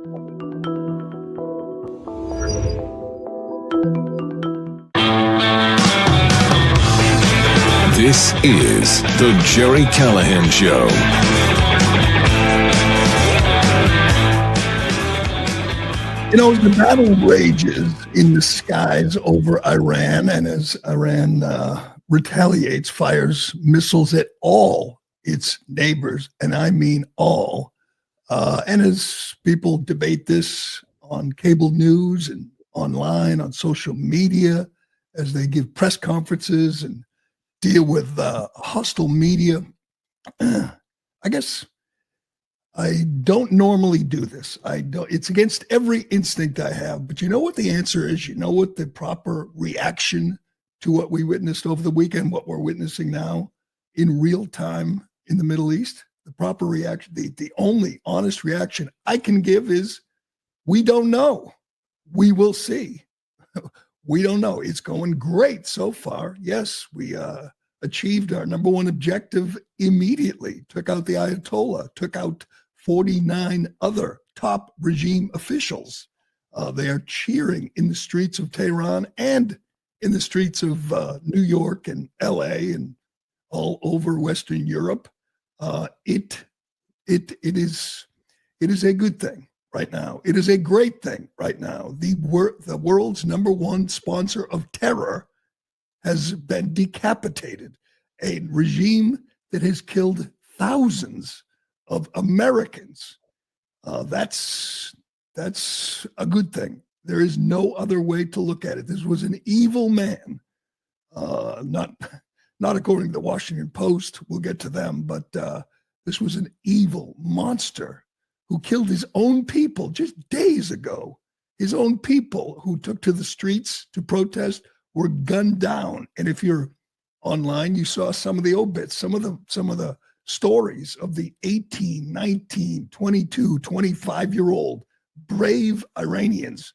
This is the Gerry Callahan Show. You know, as the battle rages in the skies over Iran, and as Iran retaliates, fires missiles at all its neighbors, and I mean all, and as people debate this on cable news and online, on social media, as they give press conferences and deal with hostile media, I guess I don't normally do this. It's against every instinct I have. But you know what the answer is? You know what the proper reaction to what we witnessed over the weekend, what we're witnessing now in real time in the Middle East? The proper reaction, the only honest reaction I can give is, we don't know. We will see. We don't know. It's going great so far. Yes, we achieved our number one objective immediately, took out the Ayatollah, took out 49 other top regime officials. They are cheering in the streets of Tehran and in the streets of New York and LA and all over Western Europe. It is a good thing right now. It is a great thing right now. The world's number one sponsor of terror has been decapitated. A regime that has killed thousands of Americans. That's a good thing. There is no other way to look at it. This was an evil man, not according to the Washington Post. We'll get to them, but this was an evil monster who killed his own people just days ago. His own people who took to the streets to protest were gunned down. And if you're online, you saw some of the obits, some of the stories of the 18, 19, 22, 25-year-old brave Iranians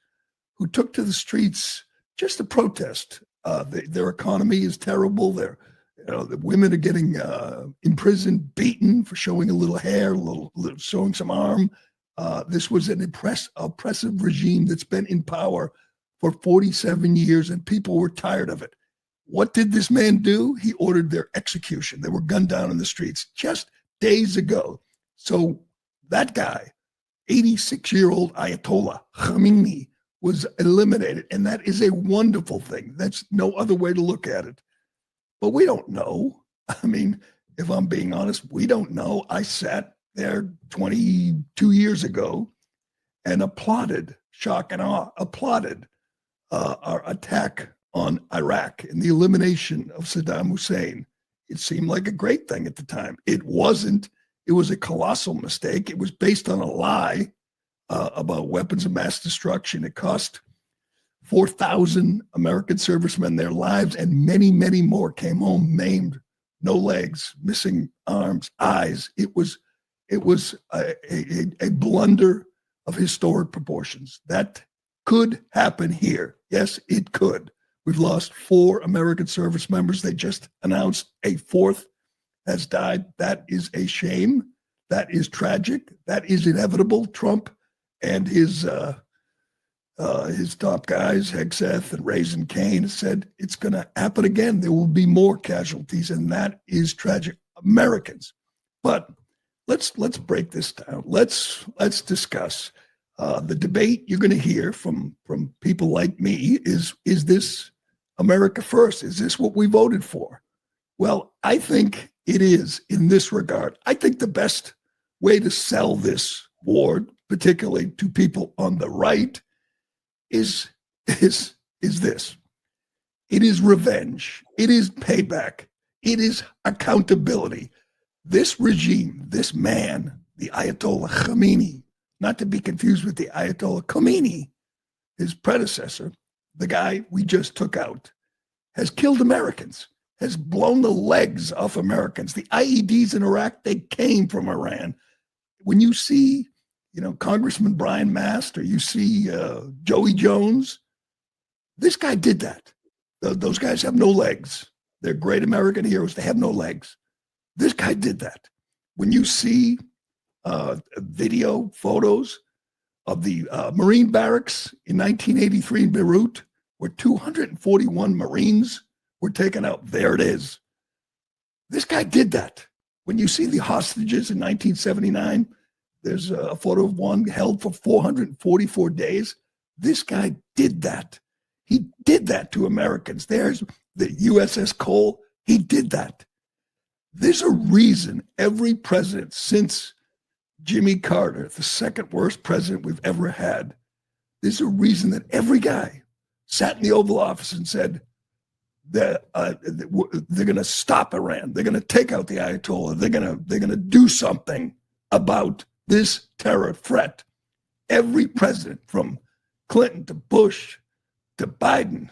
who took to the streets just to protest. Their economy is terrible. The women are getting imprisoned, beaten for showing a little hair, showing some arm. This was an oppressive regime that's been in power for 47 years, and people were tired of it. What did this man do? He ordered their execution. They were gunned down in the streets just days ago. So that guy, 86-year-old Ayatollah Khamenei, was eliminated. And that is a wonderful thing. That's no other way to look at it. But we don't know. I mean, if I'm being honest, we don't know. I sat there 22 years ago and applauded, shock and awe, applauded our attack on Iraq and the elimination of Saddam Hussein. It seemed like a great thing at the time. It wasn't. It was a colossal mistake. It was based on a lie about weapons of mass destruction. It cost 4,000 American servicemen their lives, and many, many more came home maimed, no legs, missing arms, eyes. It was a blunder of historic proportions. That could happen here. Yes, it could. We've lost 4 American service members. They just announced a 4th has died. That is a shame. That is tragic. That is inevitable. Trump and his top guys, Hegseth and Raisin Kane, said it's going to happen again. There will be more casualties, and that is tragic. Americans. But let's break this down. Let's discuss the debate you're going to hear from people like me. Is this America first? Is this what we voted for? Well, I think it is in this regard. I think the best way to sell this war, particularly to people on the right, is this. It is revenge. It is payback. It is accountability. This regime, this man, the Ayatollah Khamenei, not to be confused with the Ayatollah Khomeini, his predecessor, the guy we just took out, has killed Americans, has blown the legs off Americans. The IEDs in Iraq, they came from Iran. When you see, Congressman Brian Mast, or you see Joey Jones, this guy did that. Those guys have no legs. They're great American heroes. They have no legs. This guy did that. When you see video, photos of the Marine barracks in 1983 in Beirut, where 241 Marines were taken out. There it is. This guy did that. When you see the hostages in 1979, there's a photo of one held for 444 days. This guy did that. He did that to Americans. There's the USS Cole. He did that. There's a reason every president since Jimmy Carter, the second worst president we've ever had, there's a reason that every guy sat in the Oval Office and said that they're going to stop Iran. They're going to take out the Ayatollah. They're going to do something about this terror threat. Every president from Clinton to Bush to Biden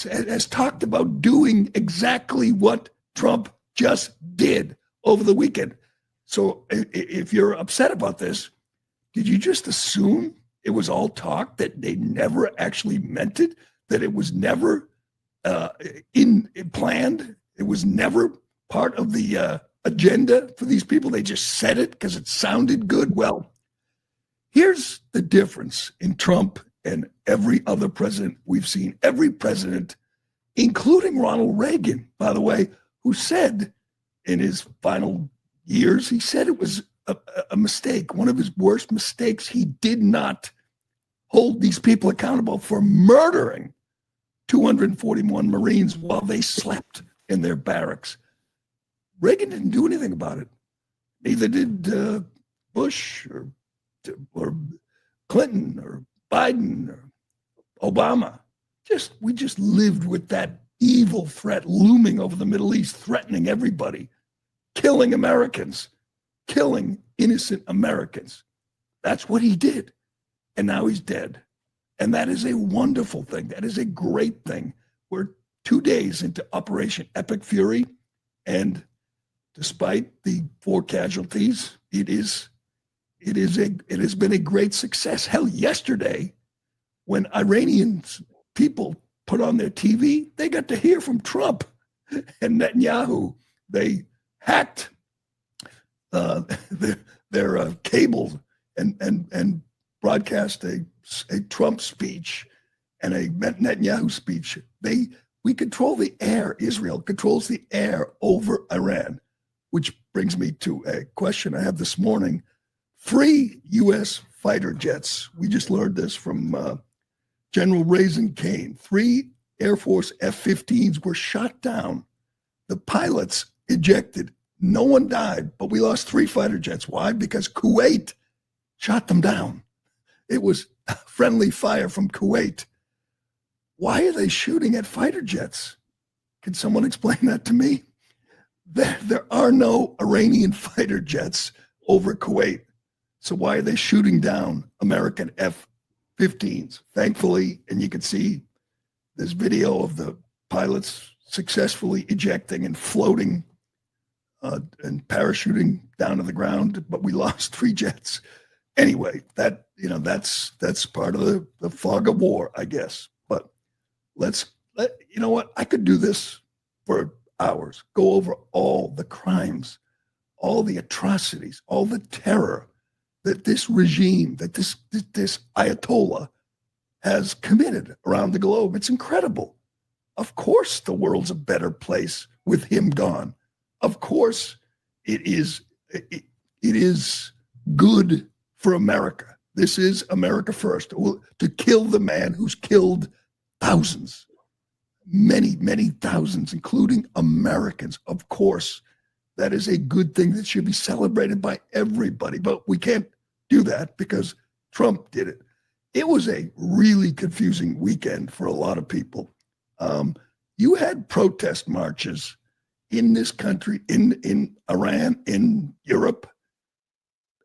has talked about doing exactly what Trump just did over the weekend. So if you're upset about this, did you just assume it was all talk, that they never actually meant it, that it was never planned? It was never part of the agenda for these people. They just said it because it sounded good. Well, here's the difference in Trump and every other president we've seen. Every president, including Ronald Reagan, by the way, who said in his final years, he said it was a mistake, one of his worst mistakes. He did not hold these people accountable for murdering 241 Marines while they slept in their barracks. Reagan didn't do anything about it. Neither did Bush or Clinton or Biden or Obama. We just lived with that evil threat looming over the Middle East, threatening everybody, killing Americans, killing innocent Americans. That's what he did. And now he's dead. And that is a wonderful thing. That is a great thing. We're 2 days into Operation Epic Fury, and despite the 4 casualties, it has been a great success. Hell, yesterday, when Iranian people put on their TV, they got to hear from Trump and Netanyahu. They hacked their cable and broadcast a Trump speech and a Netanyahu speech. We control the air. Israel controls the air over Iran, which brings me to a question I have this morning. 3 U.S. fighter jets. We just learned this from General Raisin Kane. 3 Air Force F-15s were shot down. The pilots ejected. No one died, but we lost 3 fighter jets. Why? Because Kuwait shot them down. It was friendly fire from Kuwait. Why are they shooting at fighter jets? Can someone explain that to me? There are no Iranian fighter jets over Kuwait. So why are they shooting down American F-15s? Thankfully, and you can see this video of the pilots successfully ejecting and floating and parachuting down to the ground, but we lost 3 jets. Anyway, that's part of the fog of war, I guess. But you know what? I could do this for hours, go over all the crimes, all the atrocities, all the terror that this regime, that this Ayatollah has committed around the globe. It's incredible. Of course, the world's a better place with him gone. Of course, it is good for America. This is America first, to kill the man who's killed thousands, many, many thousands, including Americans. Of course, that is a good thing that should be celebrated by everybody, but we can't do that because Trump did it. It was a really confusing weekend for a lot of people. You had protest marches in this country, in Iran, in Europe,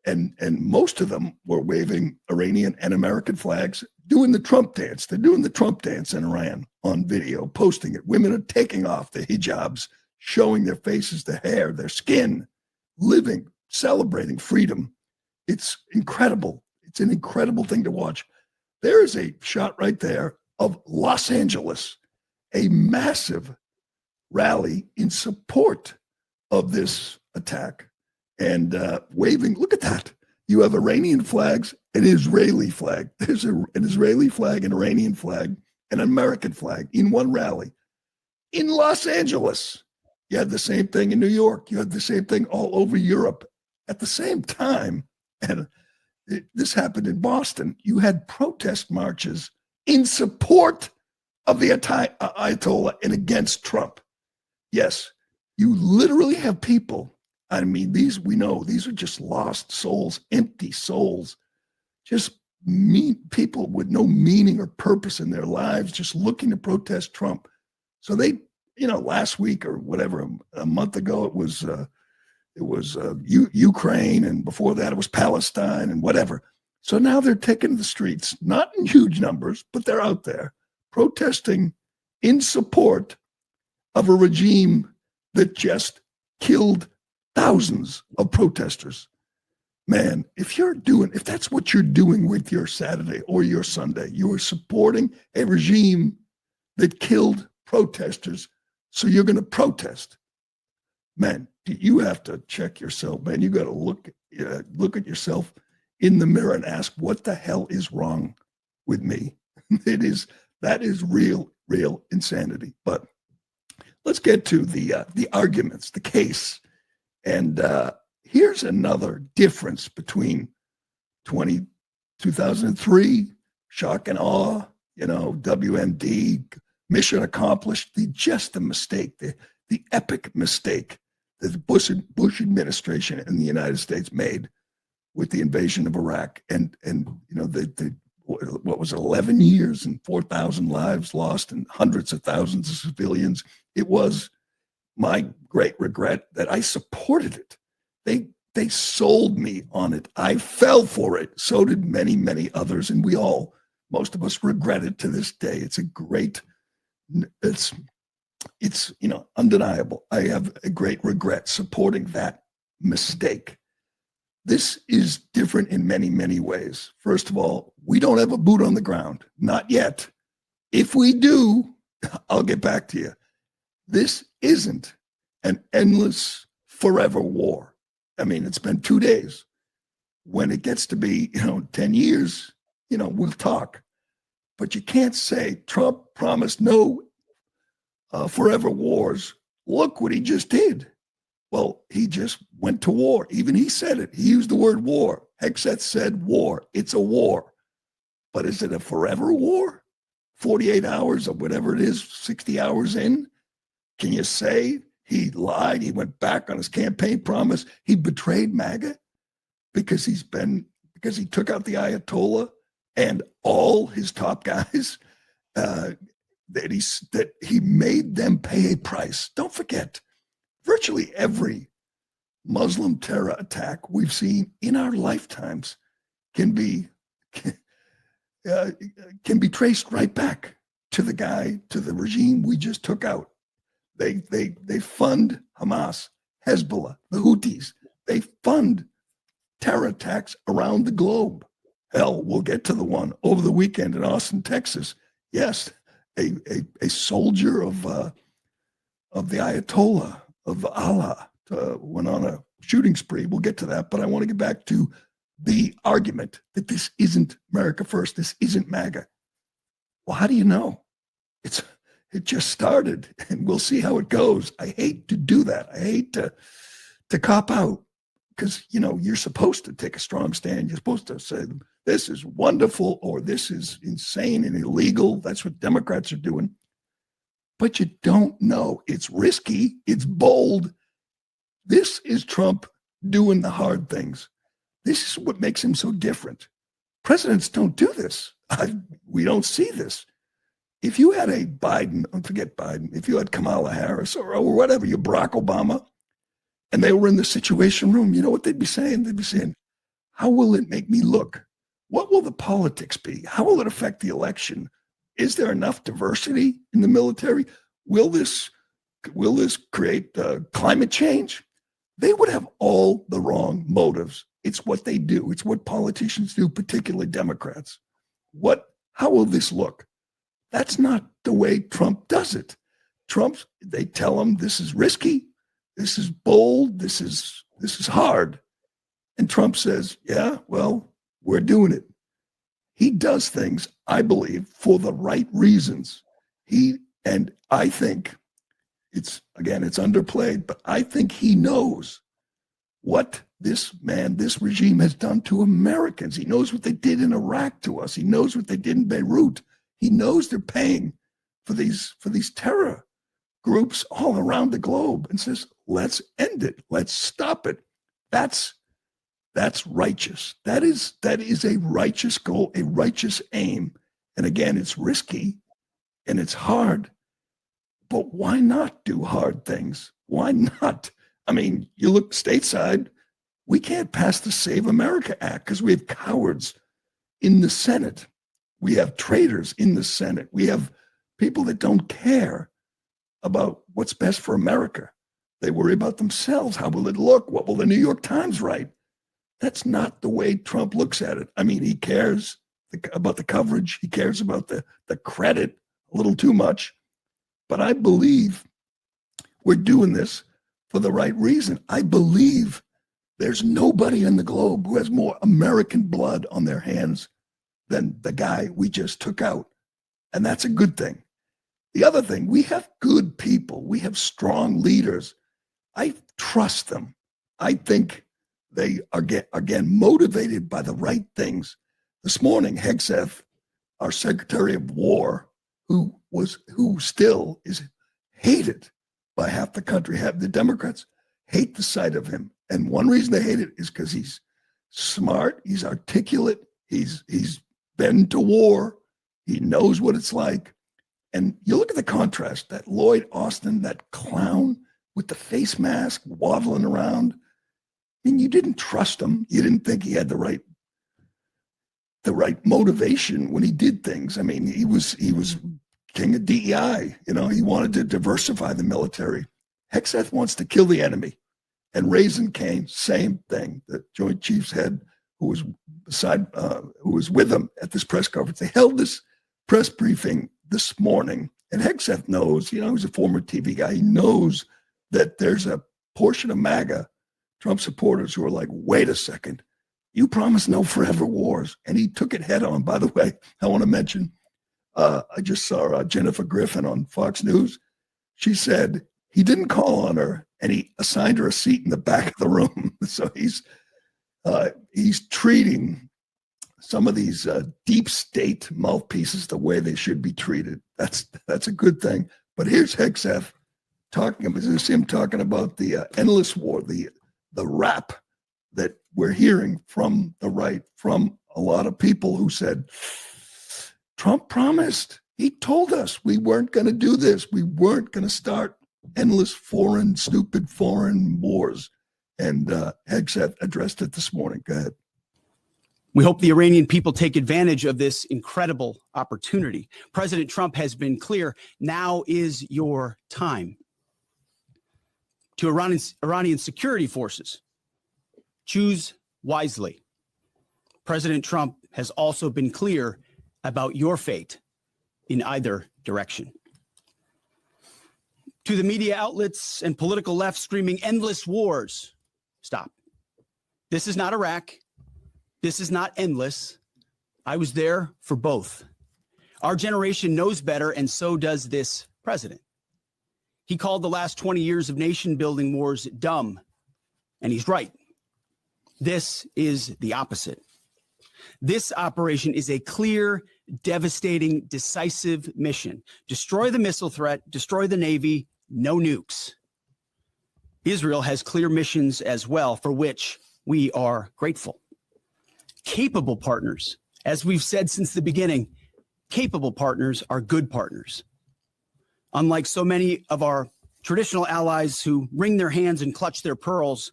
and most of them were waving Iranian and American flags, doing the Trump dance. They're doing the Trump dance in Iran on video, posting it. Women are taking off their hijabs, showing their faces, their hair, their skin, living, celebrating freedom. It's incredible. It's an incredible thing to watch. There is a shot right there of Los Angeles, a massive rally in support of this attack, and waving. Look at that. You have Iranian flags, an Israeli flag. There's an Israeli flag, an Iranian flag, and an American flag in one rally. In Los Angeles, you had the same thing in New York. You had the same thing all over Europe at the same time. And this happened in Boston. You had protest marches in support of the Ayatollah and against Trump. Yes, you literally have people. I mean, we know these are just lost souls, empty souls, just people with no meaning or purpose in their lives, just looking to protest Trump. So they, last week or whatever, a month ago, it was Ukraine, and before that it was Palestine and whatever. So now they're taking the streets, not in huge numbers, but they're out there protesting in support of a regime that just killed thousands of protesters. Man, if that's what you're doing with your Saturday or your Sunday, you are supporting a regime that killed protesters, so you're going to protest. Man, you have to check yourself, man. You got to look at yourself in the mirror and ask, what the hell is wrong with me? That is real insanity. But let's get to the arguments, the case. And here's another difference between 2003, shock and awe, WMD, mission accomplished, the mistake, the epic mistake that the Bush administration in the United States made with the invasion of Iraq, and what was it, 11 years and 4,000 lives lost and hundreds of thousands of civilians. It was my great regret that I supported it. They sold me on it. I fell for it. So did many, many others, and most of us regret it to this day. It's undeniable. I have a great regret supporting that mistake. This is different in many, many ways. First of all, we don't have a boot on the ground. Not yet. If we do, I'll get back to you. This isn't an endless, forever war. I mean, it's been 2 days. When it gets to be, 10 years, we'll talk. But you can't say Trump promised no forever wars. Look what he just did. Well, he just went to war. Even he said it. He used the word war. Hegseth said war. It's a war. But is it a forever war? 48 hours or whatever it is, 60 hours in? Can you say he lied? He went back on his campaign promise. He betrayed MAGA because he took out the Ayatollah and all his top guys, that he made them pay a price. Don't forget, virtually every Muslim terror attack we've seen in our lifetimes can be traced right back to the regime we just took out. They fund Hamas, Hezbollah, the Houthis. They fund terror attacks around the globe. Hell, we'll get to the one over the weekend in Austin, Texas. Yes, a soldier of the Ayatollah of Allah went on a shooting spree. We'll get to that, but I want to get back to the argument that this isn't America First. This isn't MAGA. Well, how do you know? It just started, and we'll see how it goes. I hate to do that. I hate to cop out because, you're supposed to take a strong stand. You're supposed to say, this is wonderful or this is insane and illegal. That's what Democrats are doing. But you don't know. It's risky. It's bold. This is Trump doing the hard things. This is what makes him so different. Presidents don't do this. We don't see this. If you had a Biden, forget Biden, if you had Kamala Harris or whatever, you Barack Obama, and they were in the Situation Room, you know what they'd be saying? They'd be saying, how will it make me look? What will the politics be? How will it affect the election? Is there enough diversity in the military? Will this create climate change? They would have all the wrong motives. It's what they do. It's what politicians do, particularly Democrats. How will this look? That's not the way Trump does it. They tell him this is risky, this is bold, this is hard. And Trump says, yeah, well, we're doing it. He does things, I believe, for the right reasons. And I think it's underplayed, but I think he knows what this regime has done to Americans. He knows what they did in Iraq to us. He knows what they did in Beirut. He knows they're paying for these terror groups all around the globe, and says, let's end it. Let's stop it. That's righteous. That is a righteous goal, a righteous aim. And again, it's risky and it's hard, but why not do hard things? Why not? I mean, you look stateside, we can't pass the Save America Act because we have cowards in the Senate. We have traitors in the Senate. We have people that don't care about what's best for America. They worry about themselves. How will it look? What will the New York Times write? That's not the way Trump looks at it. I mean, he cares about the coverage. He cares about the credit a little too much. But I believe we're doing this for the right reason. I believe there's nobody in the globe who has more American blood on their hands than the guy we just took out. And that's a good thing. The other thing, we have good people. We have strong leaders. I trust them. I think they are, again, motivated by the right things. This morning, Hegseth, our Secretary of War, who still is hated by half the country, the Democrats hate the sight of him. And one reason they hate it is because he's smart, he's articulate, he's been to war, he knows what it's like. And you look at the contrast, that Lloyd Austin, that clown with the face mask waddling around. I mean, you didn't trust him. You didn't think he had the right motivation when he did things. I mean, he was king of DEI. You know, he wanted to diversify the military. Hegseth wants to kill the enemy. And Raisin Kane, same thing. The Joint Chiefs head who was with him at this press conference. They held this press briefing this morning, and Hegseth knows, he's a former TV guy. He knows that there's a portion of MAGA, Trump supporters, who are like, wait a second, you promised no forever wars. And he took it head on. By the way, I want to mention, I just saw Jennifer Griffin on Fox News. She said he didn't call on her, and he assigned her a seat in the back of the room. So he's treating some of these deep state mouthpieces the way they should be treated. That's a good thing. But here's Hegseth talking about the endless war, the rap that we're hearing from the right, from a lot of people who said, Trump promised. He told us we weren't going to do this. We weren't going to start endless stupid foreign wars. And Hegseth addressed it this morning. Go ahead. We hope the Iranian people take advantage of this incredible opportunity. President Trump has been clear. Now is your time. To Iranian security forces, choose wisely. President Trump has also been clear about your fate in either direction. To the media outlets and political left screaming endless wars, stop. This is not Iraq. This is not endless. I was there for both. Our generation knows better, and so does this president. He called the last 20 years of nation-building wars dumb, and he's right. This is the opposite. This operation is a clear, devastating, decisive mission. Destroy the missile threat, destroy the Navy, no nukes. Israel has clear missions as well, for which we are grateful. Capable partners, as we've said since the beginning, capable partners are good partners. Unlike so many of our traditional allies who wring their hands and clutch their pearls,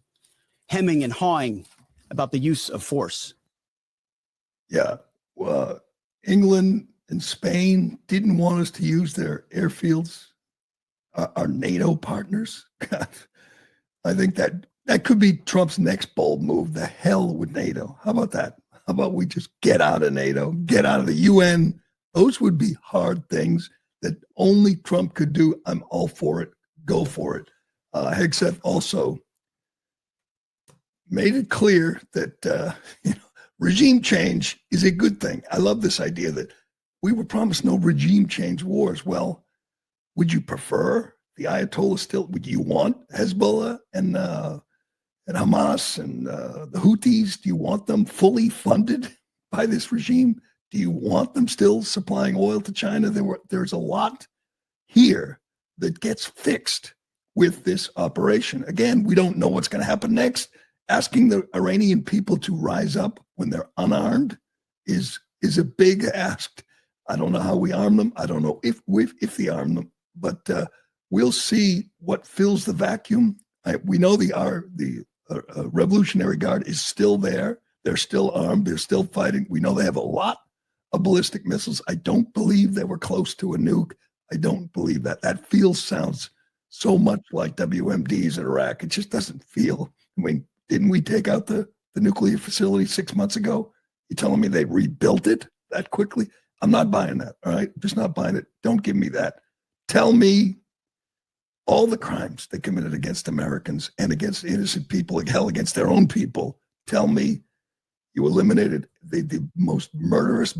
hemming and hawing about the use of force. Yeah, well, England and Spain didn't want us to use their airfields. Our NATO partners. God, I think that could be Trump's next bold move. The hell with NATO. How about that? How about we just get out of NATO, get out of the UN? Those would be hard things that only Trump could do. I'm all for it. Go for it. Hegseth also made it clear that regime change is a good thing. I love this idea that we were promised no regime change wars. Well, would you prefer the Ayatollah still? Would you want Hezbollah and Hamas and the Houthis? Do you want them fully funded by this regime? Do you want them still supplying oil to China? There's a lot here that gets fixed with this operation. Again, we don't know what's going to happen next. Asking the Iranian people to rise up when they're unarmed is a big ask. I don't know how we arm them. I don't know if we arm them, but we'll see what fills the vacuum. We know the Revolutionary Guard is still there. They're still armed. They're still fighting. We know they have a lot of ballistic missiles. I don't believe they were close to a nuke. I don't believe that. That sounds so much like WMDs in Iraq. It just doesn't feel. I mean, didn't we take out the nuclear facility 6 months ago? You're telling me they rebuilt it that quickly? I'm not buying that, all right? Just not buying it. Don't give me that. Tell me all the crimes they committed against Americans and against innocent people, hell, against their own people. Tell me you eliminated the most murderous,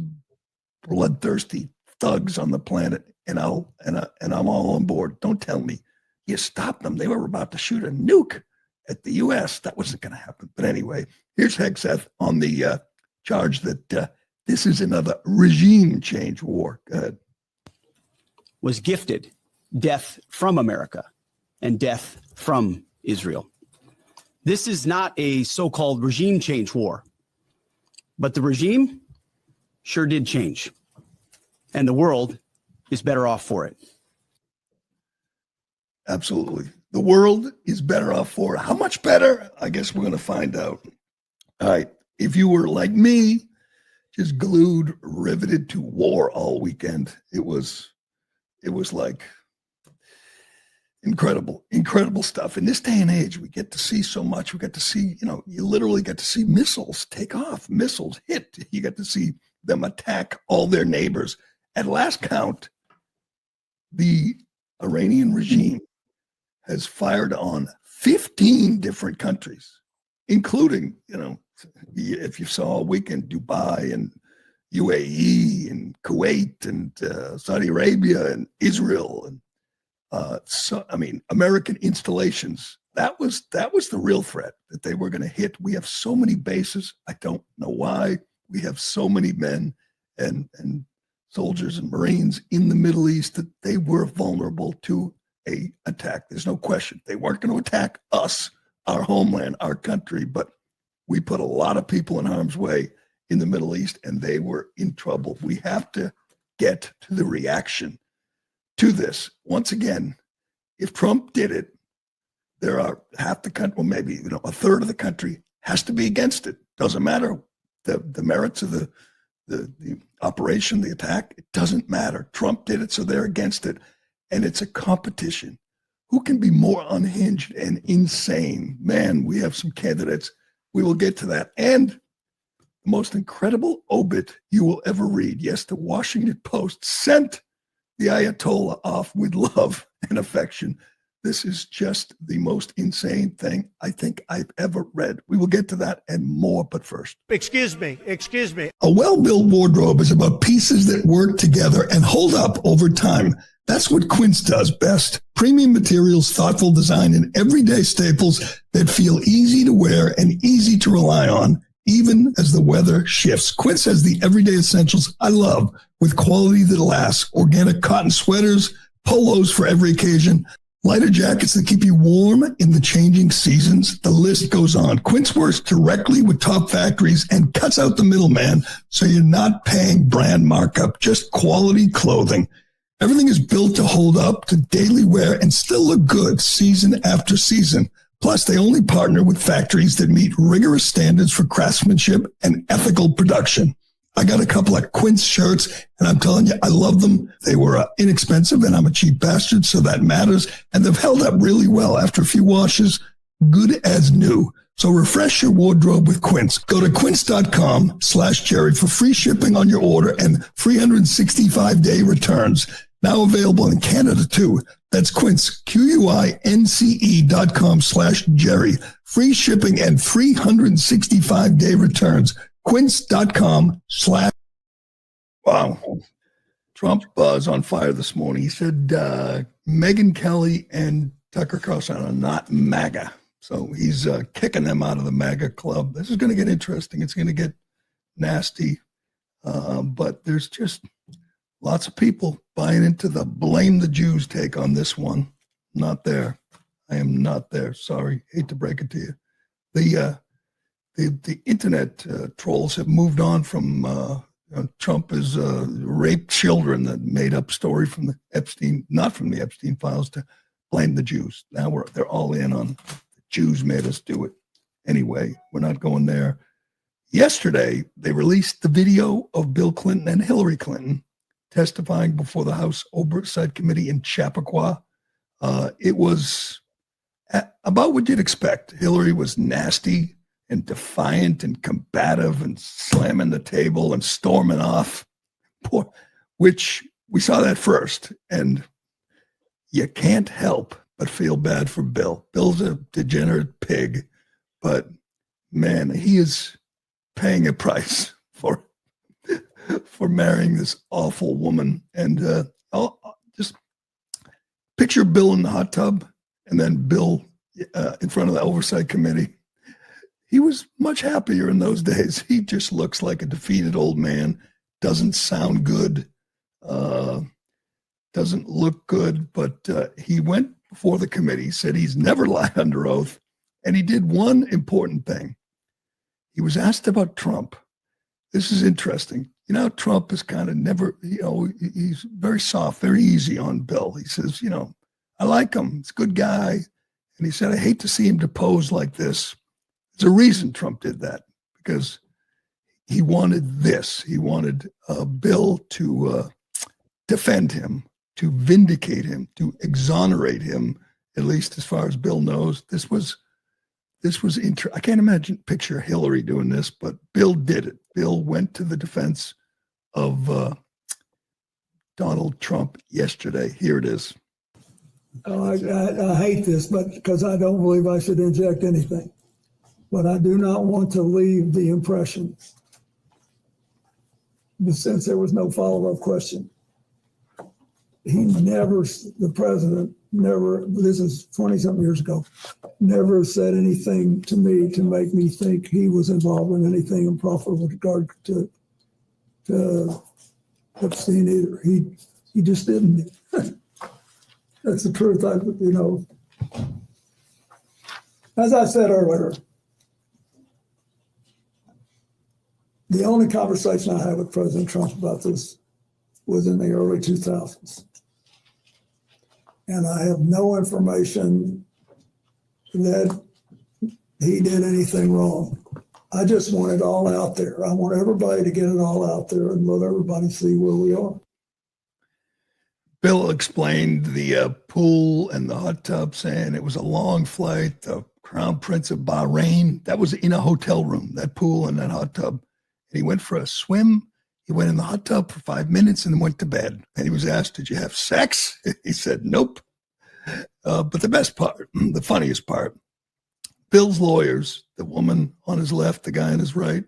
bloodthirsty thugs on the planet, and I'm all on board. Don't tell me you stopped them. They were about to shoot a nuke at the U.S. That wasn't going to happen. But anyway, here's Hegseth on the charge that this is another regime change war. Go ahead. Was gifted death from America and death from Israel. This is not a so-called regime change war, but the regime sure did change, and the world is better off for it. Absolutely. The world is better off for it. How much better? I guess we're going to find out. All right. If you were like me, just glued, riveted to war all weekend, it was like incredible stuff. In this day and age, we get to see so much. We get to see, you literally get to see missiles take off, missiles hit. You get to see them attack all their neighbors. At last count, the Iranian regime has fired on 15 different countries, including, if you saw all weekend, Dubai and UAE and Kuwait and Saudi Arabia and Israel and American installations. That was the real threat that they were going to hit. We have so many bases. I don't know why. We have so many men and soldiers and Marines in the Middle East that they were vulnerable to a attack. There's no question. They weren't going to attack us, our homeland, our country, but we put a lot of people in harm's way in the Middle East, and they were in trouble. We have to get to the reaction to this. Once again, if Trump did it, there are half the country, well, maybe a third of the country has to be against it. Doesn't matter the merits of the operation, the attack. It doesn't matter. Trump did it, so they're against it. And it's a competition. Who can be more unhinged and insane? Man, we have some candidates. We will get to that. And the most incredible obit you will ever read. Yes, the Washington Post sent the Ayatollah off with love and affection. This is just the most insane thing I think I've ever read. We will get to that and more, but first. Excuse me. A well-built wardrobe is about pieces that work together and hold up over time. That's what Quince does best. Premium materials, thoughtful design, and everyday staples that feel easy to wear and easy to rely on, even as the weather shifts. Quince has the everyday essentials I love with quality that lasts. Organic cotton sweaters, polos for every occasion, lighter jackets that keep you warm in the changing seasons. The list goes on. Quince works directly with top factories and cuts out the middleman, so you're not paying brand markup, just quality clothing. Everything is built to hold up to daily wear and still look good season after season. Plus, they only partner with factories that meet rigorous standards for craftsmanship and ethical production. I got a couple of Quince shirts, and I'm telling you, I love them. They were inexpensive, and I'm a cheap bastard, so that matters. And they've held up really well after a few washes, good as new. So refresh your wardrobe with Quince. Go to quince.com/Gerry for free shipping on your order and 365-day returns. Now available in Canada, too. That's Quince, QUINCE.com/Jerry. Free shipping and 365-day returns. Quince.com/ Wow. Trump is on fire this morning. He said Megyn Kelly and Tucker Carlson are not MAGA. So he's kicking them out of the MAGA club. This is going to get interesting. It's going to get nasty. But there's just lots of people buying into the blame the Jews take on this one. Not there. I am not there. Sorry. Hate to break it to you. The internet trolls have moved on from Trump has raped children, that made up story from the Epstein, not from the Epstein files, to blame the Jews. Now they're all in on the Jews made us do it. Anyway, we're not going there. Yesterday, they released the video of Bill Clinton and Hillary Clinton testifying before the House Oversight Committee in Chappaqua. It was about what you'd expect. Hillary was nasty and defiant and combative and slamming the table and storming off, which we saw that first. And you can't help but feel bad for Bill. Bill's a degenerate pig, but man, he is paying a price for marrying this awful woman. And I'll just picture Bill in the hot tub and then Bill in front of the Oversight Committee. He was much happier in those days. He just looks like a defeated old man, doesn't sound good, doesn't look good, but he went before the committee, said he's never lied under oath, and he did one important thing. He was asked about Trump. This is interesting. You know, Trump is kind of never, he's very soft, very easy on Bill. He says, I like him. He's a good guy. And he said, I hate to see him depose like this. There's a reason Trump did that, because he wanted this. He wanted Bill to defend him, to vindicate him, to exonerate him, at least as far as Bill knows. This was I can't picture Hillary doing this, but Bill did it. Bill went to the defense of Donald Trump yesterday. Here it is. I hate this, but because I don't believe I should inject anything. But I do not want to leave the impression, since there was no follow-up question, the president never, this is 20-something years ago, never said anything to me to make me think he was involved in anything improper with regard to Epstein either. He just didn't. That's the truth. As I said earlier, the only conversation I had with President Trump about this was in the early 2000s. And I have no information that he did anything wrong. I just want it all out there. I want everybody to get it all out there and let everybody see where we are. Bill explained the pool and the hot tub, saying it was a long flight. The Crown Prince of Bahrain, that was in a hotel room, that pool and that hot tub. And he went for a swim. He went in the hot tub for 5 minutes and then went to bed. And he was asked, did you have sex? He said, nope. But the best part, the funniest part, Bill's lawyers, the woman on his left, the guy on his right,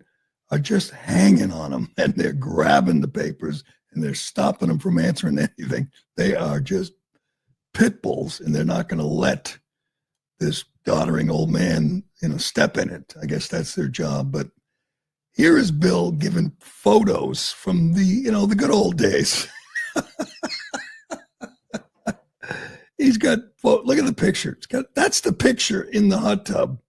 are just hanging on him, and they're grabbing the papers and they're stopping him from answering anything. They are just pit bulls, and they're not going to let this doddering old man, step in it. I guess that's their job. But here is Bill giving photos from the good old days. He's got, look at the picture. That's the picture in the hot tub.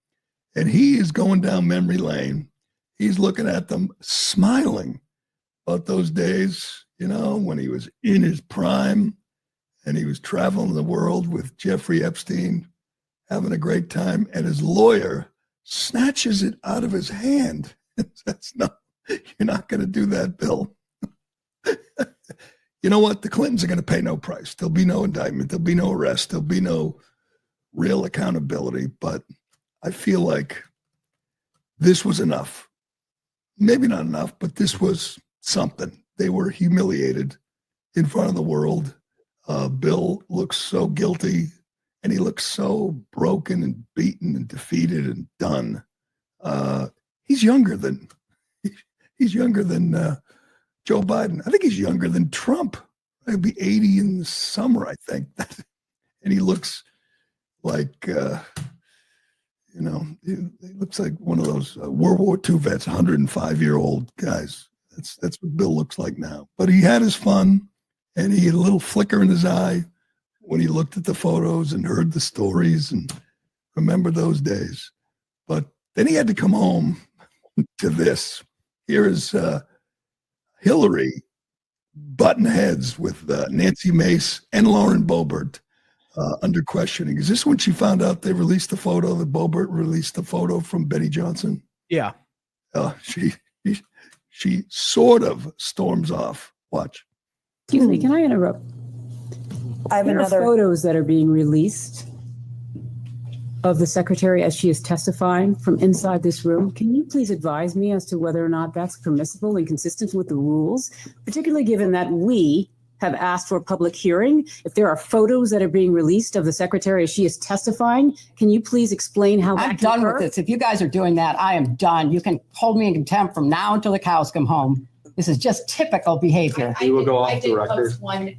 And he is going down memory lane. He's looking at them, smiling about those days, when he was in his prime and he was traveling the world with Jeffrey Epstein, having a great time. And his lawyer snatches it out of his hand. You're not going to do that, Bill. You know what? The Clintons are going to pay no price. There'll be no indictment. There'll be no arrest. There'll be no real accountability. But I feel like this was enough. Maybe not enough, but this was something. They were humiliated in front of the world. Bill looks so guilty, and he looks so broken and beaten and defeated and done. He's younger than Joe Biden. I think he's younger than Trump. He'll be 80 in the summer, I think. And he looks like, he looks like one of those World War II vets, 105-year-old guys. That's what Bill looks like now. But he had his fun, and he had a little flicker in his eye when he looked at the photos and heard the stories and remembered those days. But then he had to come home to this. Here is Hillary button heads with Nancy Mace and Lauren Boebert under questioning. Is this when she found out they released the photo, that Boebert released the photo from Betty Johnson? Yeah. She sort of storms off. Watch. Excuse me, can I interrupt? I have There another. are photos that are being released of the secretary as she is testifying from inside this room. Can you please advise me as to whether or not that's permissible and consistent with the rules, particularly given that we have asked for a public hearing? If there are photos that are being released of the secretary as she is testifying, can you please explain how that I'm can done occur? with this. If you guys are doing that, I am done. You can hold me in contempt from now until the cows come home. This is just typical behavior. We will go off the record.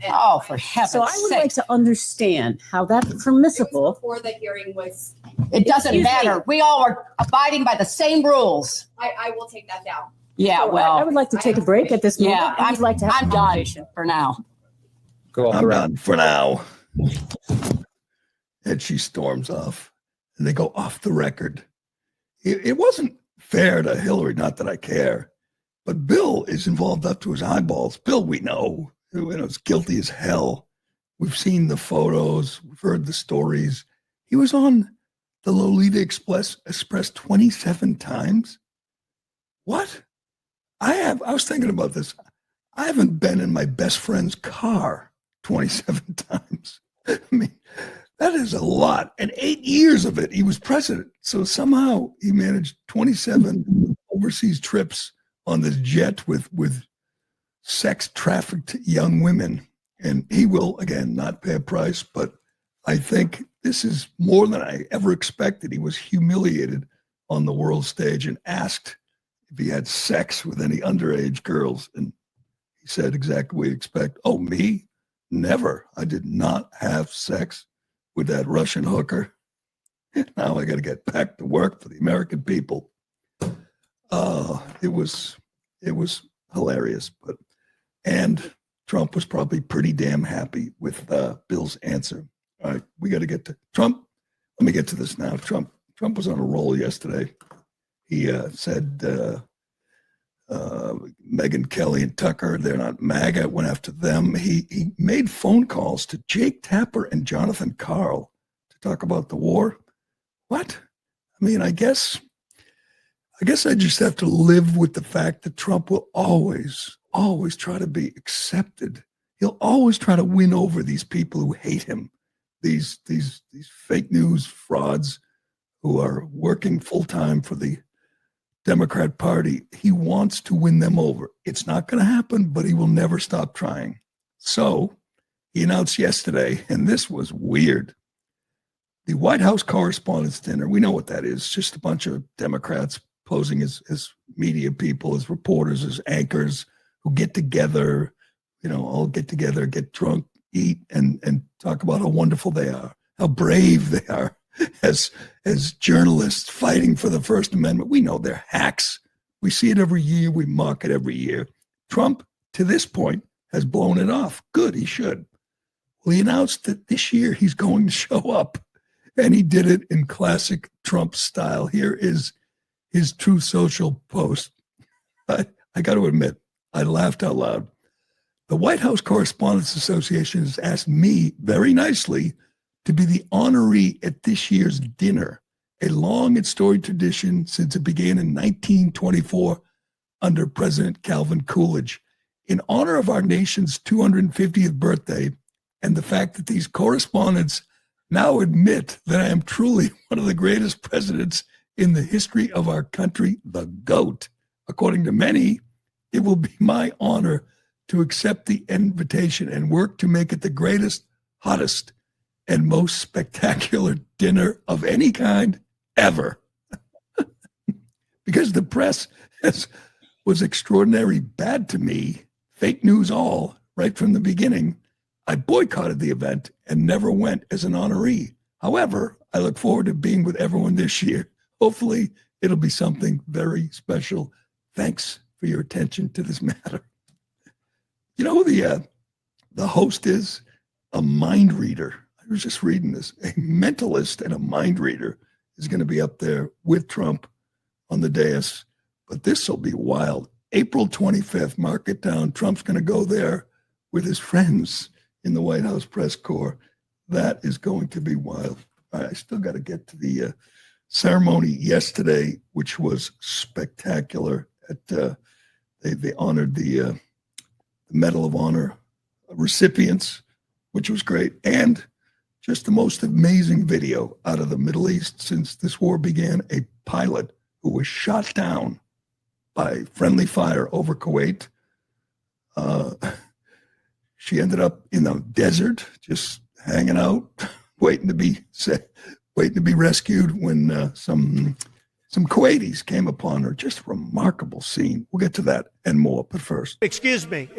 Oh, for heaven's So I would sake. like to understand how that's permissible. Before the hearing was, It doesn't Excuse me. matter. We all are abiding by the same rules. I will take that down. Yeah, So I well, would like to take a break at this moment. yeah, I would like to have I'm a done conversation. for now. Go off the I'm record. done for now. And she storms off, and they go off the record. It wasn't fair to Hillary, not that I care, but Bill is involved up to his eyeballs. Bill, we know, is guilty as hell. We've seen the photos, we've heard the stories. He was on the Lolita Express 27 times. What? I was thinking about this. I haven't been in my best friend's car 27 times. I mean, that is a lot. And 8 years of it, he was president. So somehow he managed 27 overseas trips on this jet with sex-trafficked young women. And he will, again, not pay a price, but I think this is more than I ever expected. He was humiliated on the world stage and asked if he had sex with any underage girls. And he said exactly what you expect. Oh, me? Never. I did not have sex with that Russian hooker. Now I got to get back to work for the American people. It was hilarious, and Trump was probably pretty damn happy with Bill's answer. All right, we got to get to Trump. Let me get to this now. Trump was on a roll yesterday. He said Megyn Kelly and Tucker, they're not MAGA, went after them. He made phone calls to Jake Tapper and Jonathan Karl to talk about the war. What? I mean, I guess I just have to live with the fact that Trump will always try to be accepted. He'll always try to win over these people who hate him, these fake news frauds who are working full time for the Democrat Party. He wants to win them over. It's not going to happen, but he will never stop trying. So he announced yesterday, and this was weird, the White House Correspondents' Dinner. We know what that is. Just a bunch of Democrats posing as media people, as reporters, as anchors who get together, all get together, get drunk, eat, and talk about how wonderful they are, how brave they are as journalists fighting for the First Amendment. We know they're hacks. We see it every year. We mock it every year. Trump, to this point, has blown it off. Good, he should. Well, he announced that this year he's going to show up, and he did it in classic Trump style. Here is his Truth Social post. I got to admit, I laughed out loud. The White House Correspondents Association has asked me very nicely to be the honoree at this year's dinner, a long and storied tradition since it began in 1924 under President Calvin Coolidge. In honor of our nation's 250th birthday and the fact that these correspondents now admit that I am truly one of the greatest presidents in the history of our country, the GOAT. According to many, it will be my honor to accept the invitation and work to make it the greatest, hottest, and most spectacular dinner of any kind ever. Because the press was extraordinarily bad to me, fake news all, right from the beginning, I boycotted the event and never went as an honoree. However, I look forward to being with everyone this year. Hopefully, it'll be something very special. Thanks for your attention to this matter. You know who the host is? A mind reader. I was just reading this. A mentalist and a mind reader is going to be up there with Trump on the dais. But this will be wild. April 25th, mark it down. Trump's going to go there with his friends in the White House press corps. That is going to be wild. I still got to get to the ceremony yesterday, which was spectacular. They honored the Medal of Honor recipients, which was great. And just the most amazing video out of the Middle East since this war began, a pilot who was shot down by friendly fire over Kuwait. She ended up in the desert, just hanging out, waiting to be rescued when some Kuwaitis came upon her. Just a remarkable scene. We'll get to that and more, but first. Excuse me.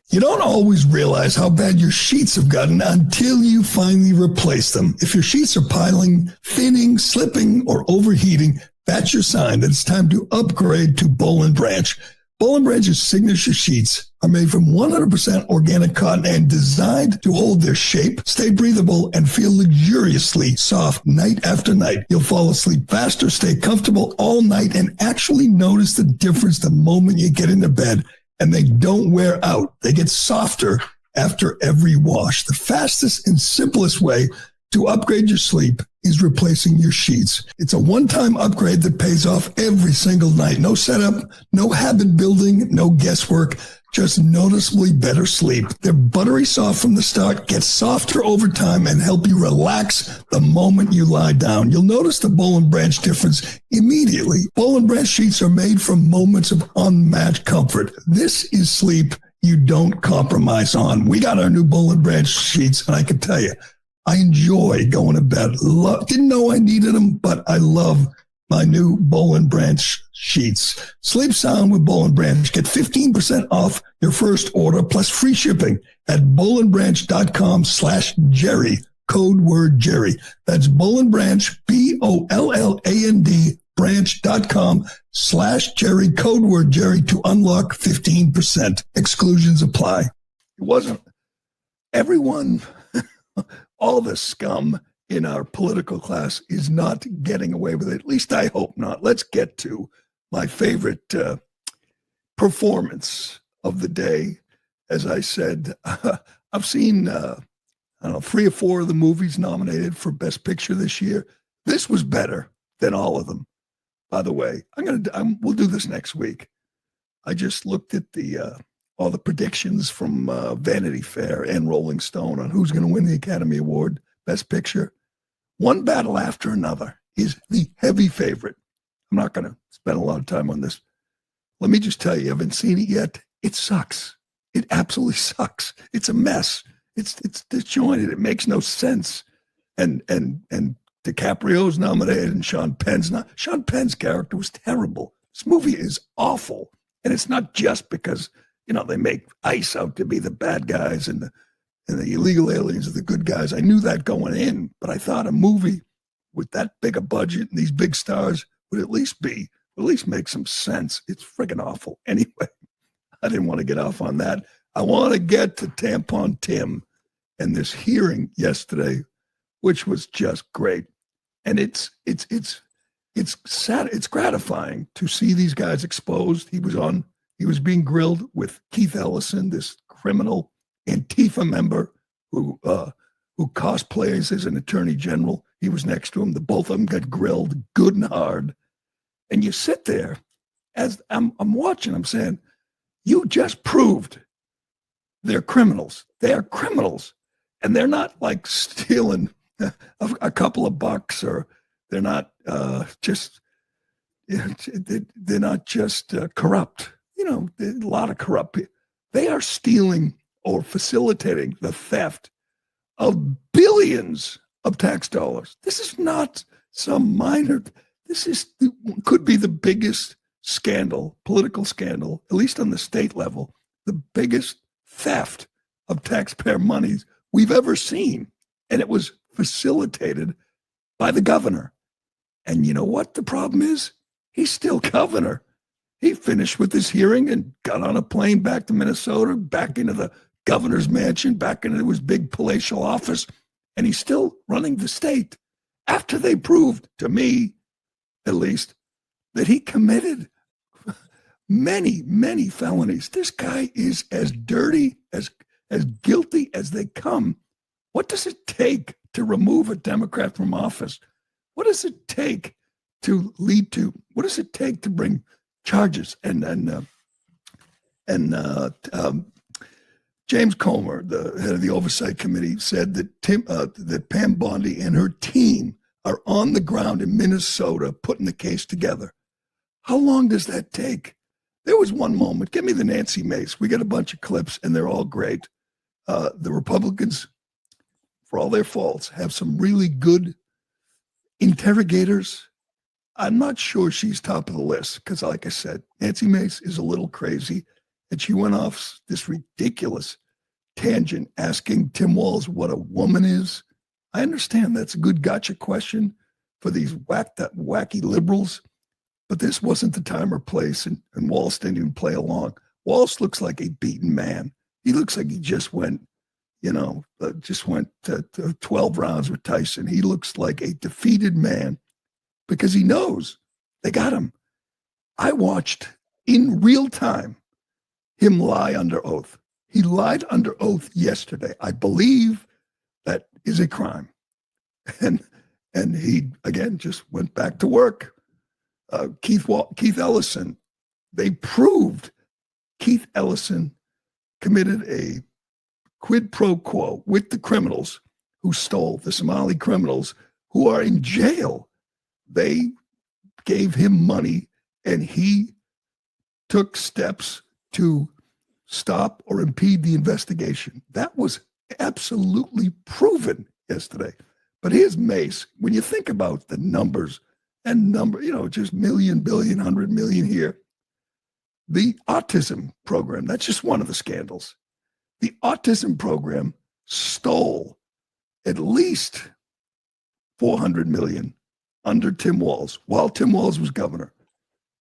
You don't always realize how bad your sheets have gotten until you finally replace them. If your sheets are piling, thinning, slipping, or overheating, that's your sign that it's time to upgrade to Boll Branch. Boll Branch's signature sheets are made from 100% organic cotton and designed to hold their shape, stay breathable, and feel luxuriously soft night after night. You'll fall asleep faster, stay comfortable all night, and actually notice the difference the moment you get into bed. And they don't wear out. They get softer after every wash. The fastest and simplest way to upgrade your sleep is replacing your sheets. It's a one-time upgrade that pays off every single night. No setup, no habit building, no guesswork, just noticeably better sleep. They're buttery soft from the start, get softer over time, and help you relax the moment you lie down. You'll notice the Boll Branch difference immediately. Boll Branch sheets are made from moments of unmatched comfort. This is sleep you don't compromise on. We got our new Boll Branch sheets, and I can tell you, I enjoy going to bed. Didn't know I needed them, but I love my new Boll Branch sheets. Sleep sound with Boll Branch. Get 15% off your first order plus free shipping at bollandbranch.com/Gerry. Code word Gerry. That's Boll Branch, BOLLAND branch.com/Gerry. Code word Gerry to unlock 15%. Exclusions apply. It wasn't everyone. All the scum in our political class is not getting away with it. At least I hope not. Let's get to my favorite performance of the day. As I said, I've seen, 3 or 4 of the movies nominated for Best Picture this year. This was better than all of them. By the way, we'll do this next week. I just looked at all the predictions from Vanity Fair and Rolling Stone on who's going to win the Academy Award, Best Picture. One battle after another is the heavy favorite. I'm not going to spend a lot of time on this. Let me just tell you, I haven't seen it yet. It sucks. It absolutely sucks. It's a mess. It's disjointed. It makes no sense. And DiCaprio's nominated and Sean Penn's not. Sean Penn's character was terrible. This movie is awful. And it's not just because they make ICE out to be the bad guys and the illegal aliens are the good guys. I knew that going in, but I thought a movie with that big a budget and these big stars would at least make some sense. It's friggin' awful. Anyway, I didn't want to get off on that. I want to get to Tampon Tim and this hearing yesterday, which was just great. And it's sad. It's gratifying to see these guys exposed. He was being grilled with Keith Ellison, this criminal Antifa member who cosplays as an attorney general. He was next to him. The both of them got grilled good and hard. And you sit there as I'm watching, I'm saying, you just proved they're criminals. They are criminals. And they're not like stealing a couple of bucks, or they're not they're not just corrupt. There's a lot of corrupt people. They are stealing or facilitating the theft of billions of tax dollars. This is not some minor, could be the biggest scandal, political scandal, at least on the state level, the biggest theft of taxpayer monies we've ever seen. And it was facilitated by the governor. And you know what the problem is? He's still governor. He finished with his hearing and got on a plane back to Minnesota, back into the governor's mansion, back into his big palatial office, and he's still running the state after they proved, to me at least, that he committed many, many felonies. This guy is as dirty, as guilty as they come. What does it take to remove a Democrat from office? What does it take to lead to? What does it take to bring charges? And James Comer, the head of the Oversight Committee, said that that Pam Bondi and her team are on the ground in Minnesota putting the case together. How long does that take? There was one moment. Give me the Nancy Mace. We got a bunch of clips, and they're all great. The Republicans, for all their faults, have some really good interrogators. I'm not sure she's top of the list because, like I said, Nancy Mace is a little crazy, and she went off this ridiculous tangent asking Tim Walz what a woman is. I understand that's a good gotcha question for these wacky liberals, but this wasn't the time or place, and Walz didn't even play along. Walz looks like a beaten man. He looks like he just went, to 12 rounds with Tyson. He looks like a defeated man because he knows they got him. I watched in real time him lie under oath. He lied under oath yesterday. I believe that is a crime. And he, again, just went back to work. Keith Ellison, they proved Keith Ellison committed a quid pro quo with the criminals who stole, the Somali criminals who are in jail. They gave him money and he took steps to stop or impede the investigation. That was absolutely proven yesterday. But here's Mace. When you think about the numbers and just million, billion, 100 million here, the autism program, that's just one of the scandals. The autism program stole at least 400 million under Tim Walz while Tim Walz was governor.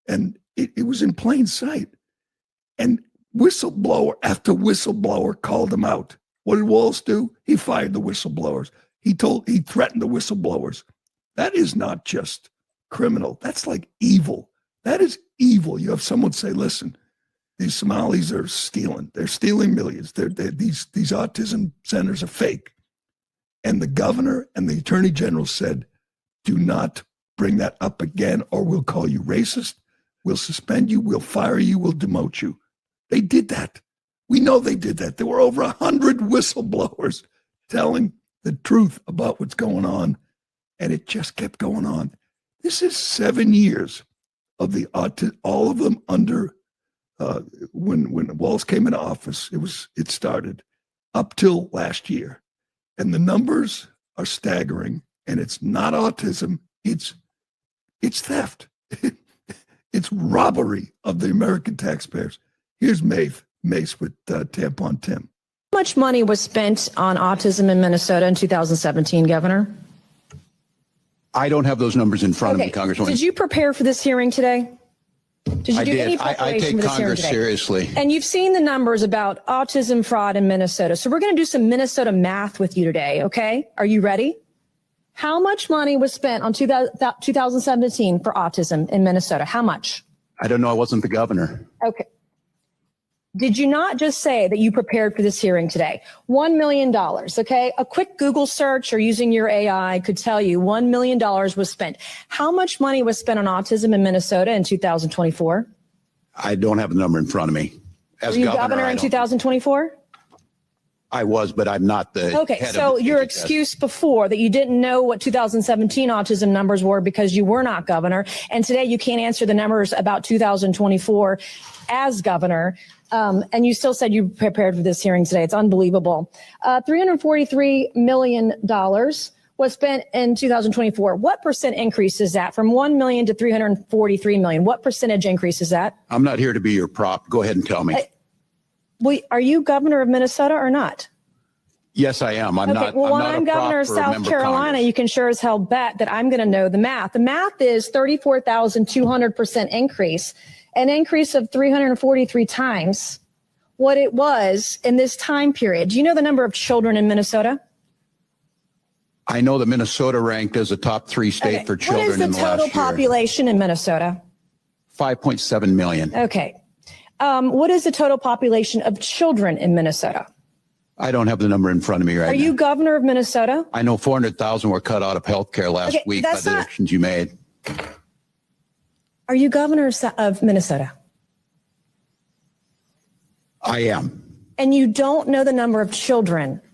And it was in plain sight. And whistleblower after whistleblower called him out. What did Walz do? He fired the whistleblowers. He threatened the whistleblowers. That is not just criminal. That's like evil. That is evil. You have someone say, listen, these Somalis are stealing. They're stealing millions. These autism centers are fake. And the governor and the attorney general said, do not bring that up again or we'll call you racist. We'll suspend you. We'll fire you. We'll demote you. They did that. We know they did that. There were over 100 whistleblowers telling the truth about what's going on. And it just kept going on. This is 7 years of all of them under when Walz came into office. It started up till last year. And the numbers are staggering. And it's not autism. It's theft. It's robbery of the American taxpayers. Here's Mace with Tampon Tim. How much money was spent on autism in Minnesota in 2017, Governor? I don't have those numbers in front of me, Congresswoman. Did you prepare for this hearing today? Did you do any preparation I take for this Congress hearing today? seriously. And you've seen the numbers about autism fraud in Minnesota. So we're going to do some Minnesota math with you today, okay? Are you ready? How much money was spent on 2017 for autism in Minnesota? How much? I don't know. I wasn't the governor. Okay. Did you not just say that you prepared for this hearing today? $1 million, okay? A quick Google search or using your AI could tell you $1 million was spent. How much money was spent on autism in Minnesota in 2024? I don't have the number in front of me. As Were you governor in 2024? I was, but I'm not the Okay, head so of the your HHS. excuse before that you didn't know what 2017 autism numbers were because you were not governor, and today you can't answer the numbers about 2024 as governor, and you still said you prepared for this hearing today. It's unbelievable. $343 million was spent in 2024. What percent increase is that from 1 million to 343 million? What percentage increase is that? I'm not here to be your prop. Go ahead and tell me. Are you governor of Minnesota or not? Yes, I am. I'm Okay, not. well, I'm when not I'm a prop governor of for a South member of Carolina, Congress. you can sure as hell bet that I'm going to know the math. The math is 34,200% increase, an increase of 343 times what it was in this time period. Do you know the number of children in Minnesota? I know that Minnesota ranked as a top 3 state Okay, for children what is the in the total last year. population in Minnesota? 5.7 million. Okay. What is the total population of children in Minnesota? I don't have the number in front of me right Are now. you governor of Minnesota? I know 400,000 were cut out of healthcare last Okay, week by that's the not- actions you made. Are you governor of Minnesota? I am. And you don't know the number of children I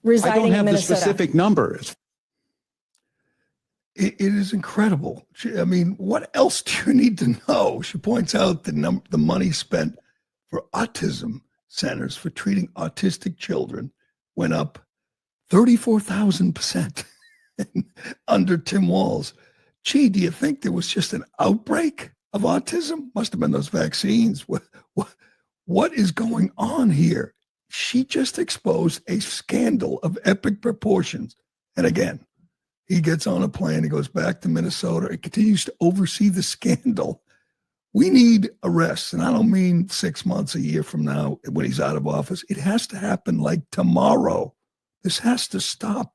residing don't have in the Minnesota? specific numbers. It is incredible. I mean, what else do you need to know? She points out the money spent for autism centers for treating autistic children went up 34,000% under Tim Walz. Gee, do you think there was just an outbreak of autism? Must have been those vaccines. What is going on here? She just exposed a scandal of epic proportions. And again, he gets on a plane, he goes back to Minnesota, and continues to oversee the scandal. We need arrests, and I don't mean 6 months, a year from now when he's out of office. It has to happen like tomorrow. This has to stop.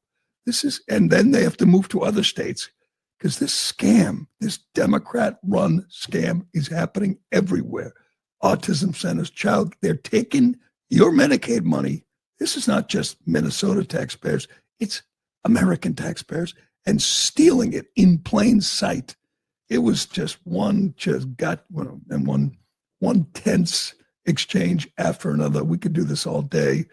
And then they have to move to other states because this scam, this Democrat-run scam is happening everywhere. Autism centers, they're taking your Medicaid money. This is not just Minnesota taxpayers. It's American taxpayers and stealing it in plain sight. It was just one tense exchange after another. We could do this all day.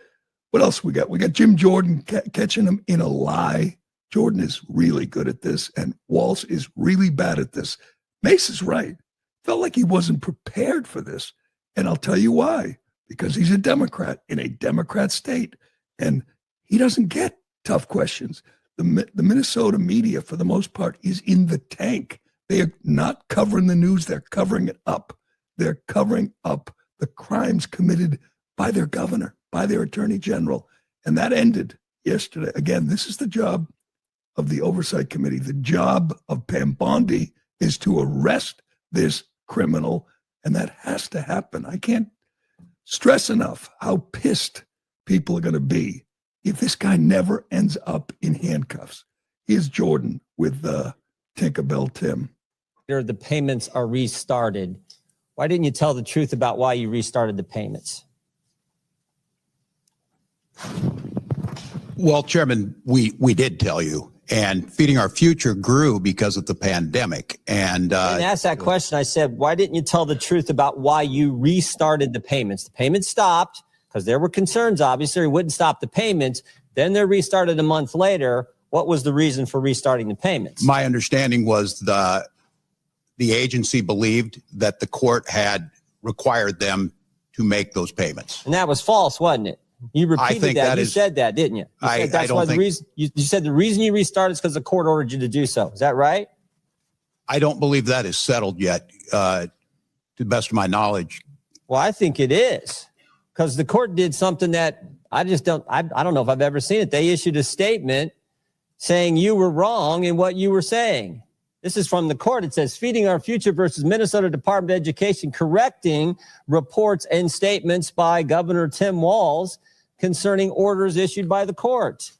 What else we got? We got Jim Jordan catching him in a lie. Jordan is really good at this, and Walz is really bad at this. Mace is right. Felt like he wasn't prepared for this, and I'll tell you why. Because he's a Democrat in a Democrat state, and he doesn't get tough questions. The Minnesota media, for the most part, is in the tank. They are not covering the news. They're covering it up. They're covering up the crimes committed by their governor, by their attorney general. And that ended yesterday. Again, this is the job of the Oversight Committee. The job of Pam Bondi is to arrest this criminal, and that has to happen. I can't stress enough how pissed people are going to be if this guy never ends up in handcuffs. Here's Jordan with Tinkerbell Tim. The payments are restarted. Why didn't you tell the truth about why you restarted the payments? Well, Chairman, we did tell you. And Feeding Our Future grew because of the pandemic. And I didn't ask that question. I said, why didn't you tell the truth about why you restarted the payments? The payments stopped because there were concerns, obviously, it wouldn't stop the payments. Then they're restarted a month later. What was the reason for restarting the payments? my understanding was the agency believed that the court had required them to make those payments. And that was false, wasn't it? You repeated think that. that You is- said that, didn't you? You I said that's don't why the think- reason you said the reason you restarted is because the court ordered you to do so. Is that right? I don't believe that is settled yet, to the best of my knowledge. Well, I think it is because the court did something that I don't know if I've ever seen it. They issued a statement saying you were wrong in what you were saying. This is from the court. It says Feeding Our Future versus Minnesota Department of Education correcting reports and statements by Governor Tim Walz concerning orders issued by the court.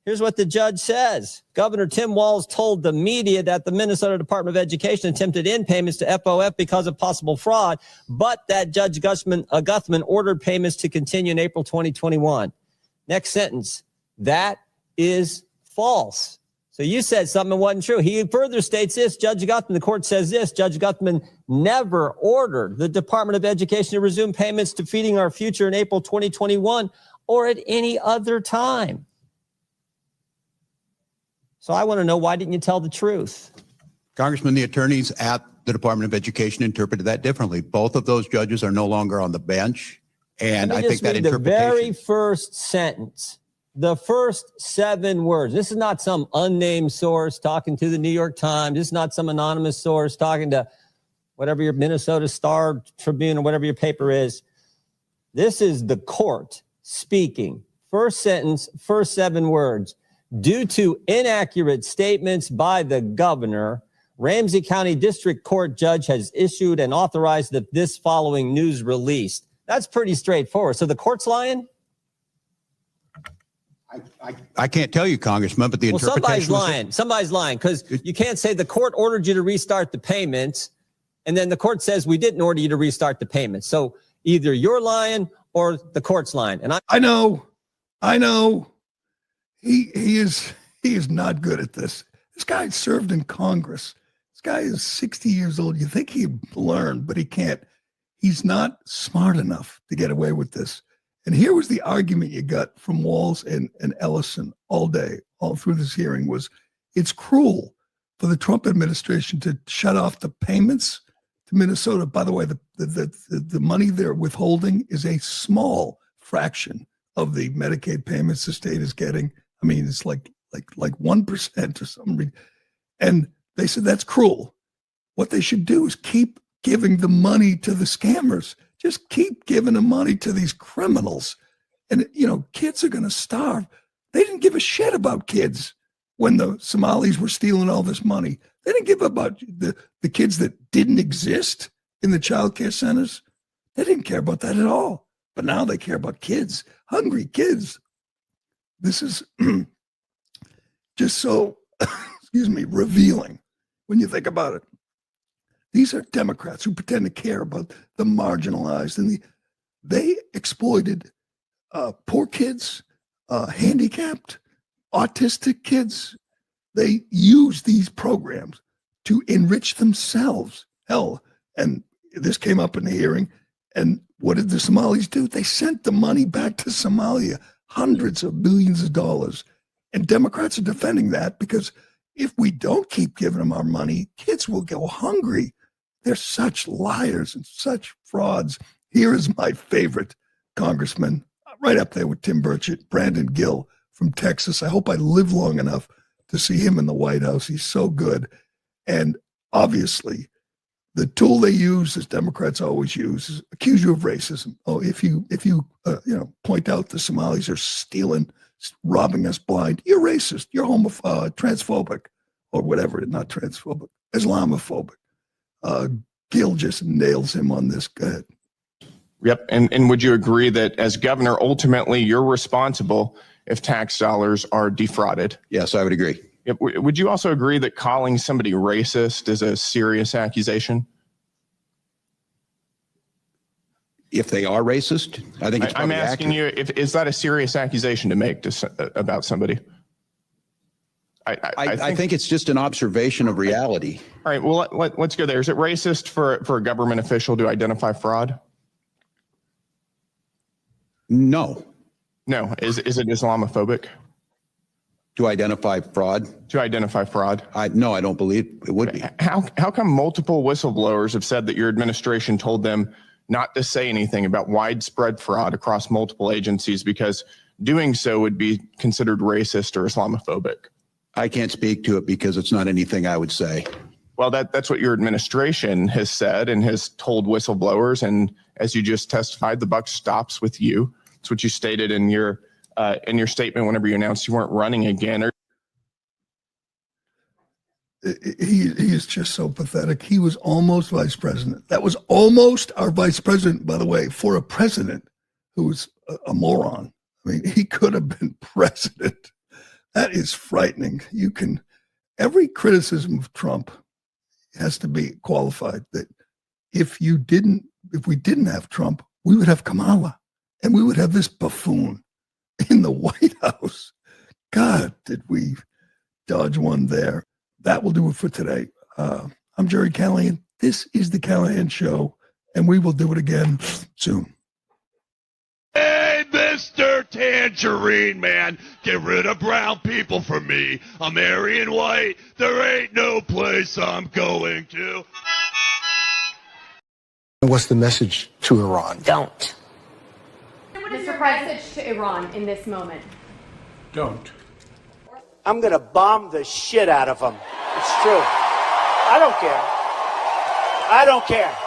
Here's what the judge says. Governor Tim Walz told the media that the Minnesota Department of Education attempted in payments to FOF because of possible fraud, but that Judge Guthman ordered payments to continue in April 2021. Next sentence. That is false. So you said something that wasn't true. He further states this, Judge Guthman, the court says this, Judge Guthman never ordered the Department of Education to resume payments to Feeding Our Future in April 2021. or at any other time. So I want to know, why didn't you tell the truth? Congressman, the attorneys at the Department of Education interpreted that differently. Both of those judges are no longer on the bench. And I think that the interpretation. very first sentence, the first 7 words. This is not some unnamed source talking to the New York Times. This is not some anonymous source talking to whatever your Minnesota Star Tribune or whatever your paper is. This is the court speaking. First sentence, first 7 words. Due to inaccurate statements by the governor, Ramsey County District Court judge has issued and authorized this following news release. That's pretty straightforward. So the court's lying? I can't tell you, Congressman, but the interpretation. Somebody's lying. Somebody's lying, because you can't say the court ordered you to restart the payments, and then the court says we didn't order you to restart the payments. So either you're lying or the court's lying. And I know. He is not good at this. This guy served in Congress. This guy is 60 years old. You think he'd learn, but he can't. He's not smart enough to get away with this. And here was the argument you got from Walz and Ellison all day, all through this hearing, was it's cruel for the Trump administration to shut off the payments to Minnesota. By the way, the money they're withholding is a small fraction of the Medicaid payments the state is getting. I mean, it's like 1% or something. And they said that's cruel. What they should do is keep giving the money to the scammers. Just keep giving the money to these criminals. And, kids are going to starve. They didn't give a shit about kids when the Somalis were stealing all this money. They didn't give about the kids that didn't exist in the child care centers. They didn't care about that at all. But now they care about kids, hungry kids. This is just so, revealing when you think about it. These are Democrats who pretend to care about the marginalized, and they exploited poor kids, handicapped, autistic kids. They used these programs to enrich themselves. Hell, and this came up in the hearing, and what did the Somalis do? They sent the money back to Somalia, hundreds of millions of dollars. And Democrats are defending that because if we don't keep giving them our money, kids will go hungry. They're such liars and such frauds. Here is my favorite congressman, right up there with Tim Burchett, Brandon Gill from Texas. I hope I live long enough to see him in the White House. He's so good. And obviously, the tool they use, as Democrats always use, is accuse you of racism. Oh, if you point out the Somalis are stealing, robbing us blind, you're racist, you're transphobic, or whatever, not transphobic, Islamophobic. Gill just nails him on this. Go ahead. Yep. And would you agree that as governor, ultimately you're responsible if tax dollars are defrauded? Yes, I would agree. Yep. Would you also agree that calling somebody racist is a serious accusation? If they are racist, I think it's I'm probably asking accurate. you, is that a serious accusation to make about somebody? I think it's just an observation of reality. All right, well, let's go there. Is it racist for a government official to identify fraud? No. No. Is it Islamophobic? To identify fraud? To identify fraud? No, I don't believe it would be. How come multiple whistleblowers have said that your administration told them not to say anything about widespread fraud across multiple agencies because doing so would be considered racist or Islamophobic? I can't speak to it because it's not anything I would say. Well, that's what your administration has said and has told whistleblowers. And as you just testified, the buck stops with you. That's what you stated in your statement whenever you announced you weren't running again. He is just so pathetic. He was almost vice president. That was almost our vice president, by the way, for a president who was a moron. I mean, he could have been president. That is frightening. Every criticism of Trump has to be qualified that if we didn't have Trump, we would have Kamala and we would have this buffoon in the White House. God, did we dodge one there. That will do it for today. I'm Gerry Callahan. This is the Callahan Show, and we will do it again soon. And Mr. Tangerine Man. Get rid of brown people for me. I'm Aryan white. There ain't no place I'm going to. What's the message to Iran? Don't. What is your message to Iran in this moment? Don't. I'm going to bomb the shit out of them. It's true. I don't care. I don't care.